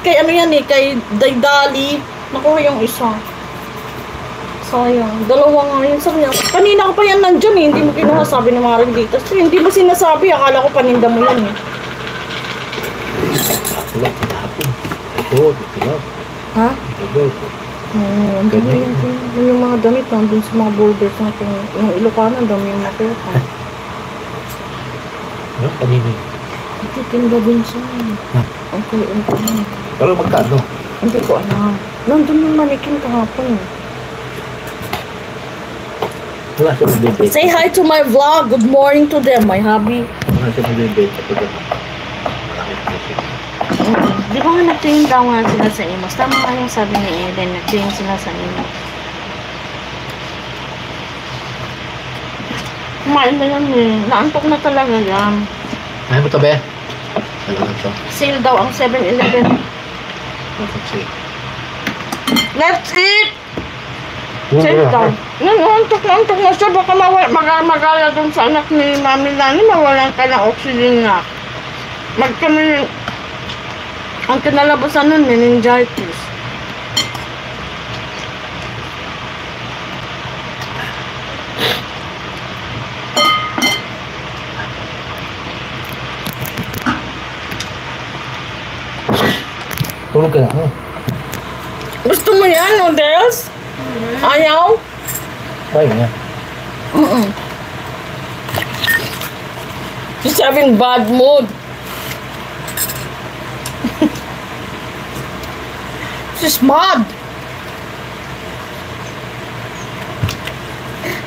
kay ano yan eh, kay Daydali. Nakuha yung isa. Sayang. Dalawa nga yun. Sabi niya, kanina ko pa yan nandyan eh. Hindi mo kinuha, sabi ng mga Renditas. Hindi mo sinasabi. Akala ko paninda mo lang eh. Wala, pinahapon. Ito, ito. Ha? Ito. Ganyan. Yung mga damit nandun sa mga boulders natin. Yung Ilocana, dami yung nakuha. Ano? Kanina yun? Titinda din siya. Okay. Pero magkano? Hindi ko alam. Nandun yung manikin kahapon. Wala siya magbibenta. Say hi to my vlog. Good morning to them, my hubby. Wala siya magbibenta ko doon. Di ba nga nagtingin daw nga sila sa Imus? Tama nga yung sabi ni Eden, nagtingin sila sa Imus. Kumain na yan eh. Naantok na talaga yan. Ay mo ito, be? Ano na ito? Sale daw ang 7-Eleven. Let's eat! Sale daw. Naantok na siya. Baka magala dun sa anak ni Mami Lani. Mawalan ka ng oxygen na. Magkami ang kinalabasan nun, meningitis. Tulog ka na, ano? Gusto mo yan, noodles? Ayaw? Try mo yan. She's having bad mood. She's mad.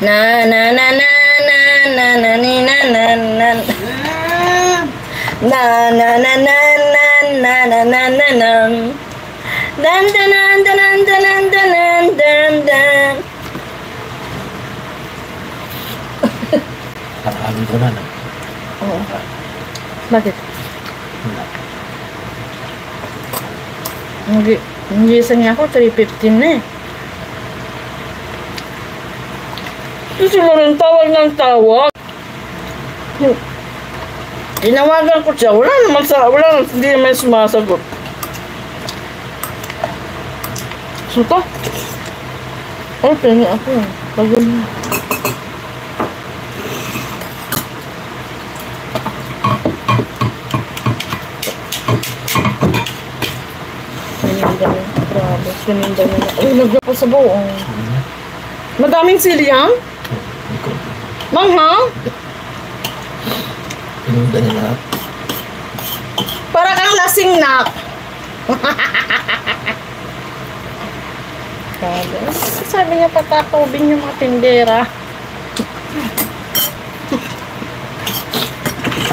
Na na na na na na na na na na na na na na na na na na na na dan dan dan dan dan dan dan dan. Nakakagin ko na, no? Oo. Bakit? Hindi isa niya ako, 3:15 na eh. Ito sila rin tawag ng tawag. Tinawagan ko siya, hindi naman sumasagot. Suka? Oh, tingin ako eh. Pagod na. Sininda na. Ay, nagya pa sa buong. Madaming silyang? Manghang? Pinunda niya lahat. Para kang lasing nak. Sabi niya patatubin yung mga tindera.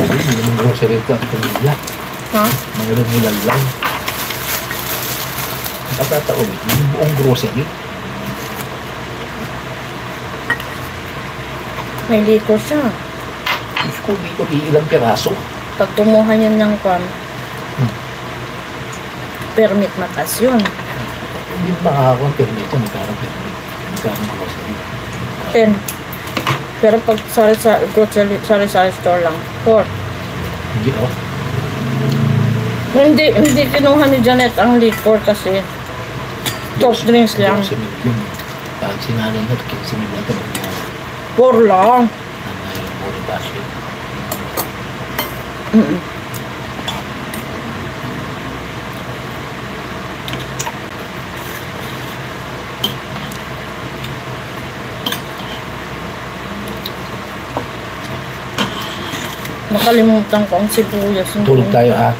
Hindi naman grocery ito ang pamilya. Ha? Mayroon nila lang. Pagkataon, yung buong grocery. May liko siya. Diyos ko, dito ilang piraso. Pag tumuha niya ng permit matas yun. Hindi makakakuha ang permit yun. Magkano permit? Magkano grocery? 10. Pero pag sari-sari store lang, 4. Hindi ako. Hindi kinuha ni Janet ang liquor kasi soft drinks lang. Pag sinanay na, 15 mil ito. 4 lang. Nanay yung mori basket. Nakalimutan ko ang sibuyas. Tulog tayo ha.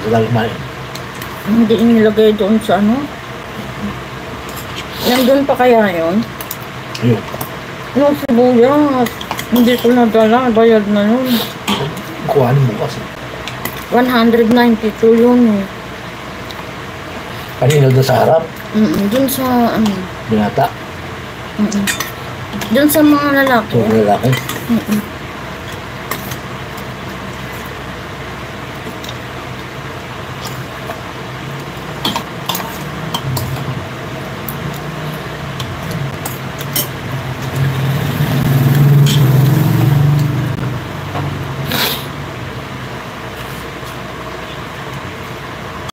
Masagal. Hindi inilagay doon sa ano. Nandun pa kaya yun? Ayun. Yung sibuyas. Hindi ko nadala. Bayad na yun. Kuhanin mo kasi. 192 yun eh. Kanina doon sa harap. Dun sa Binata. dun sa mga lalaki. So, lalaki.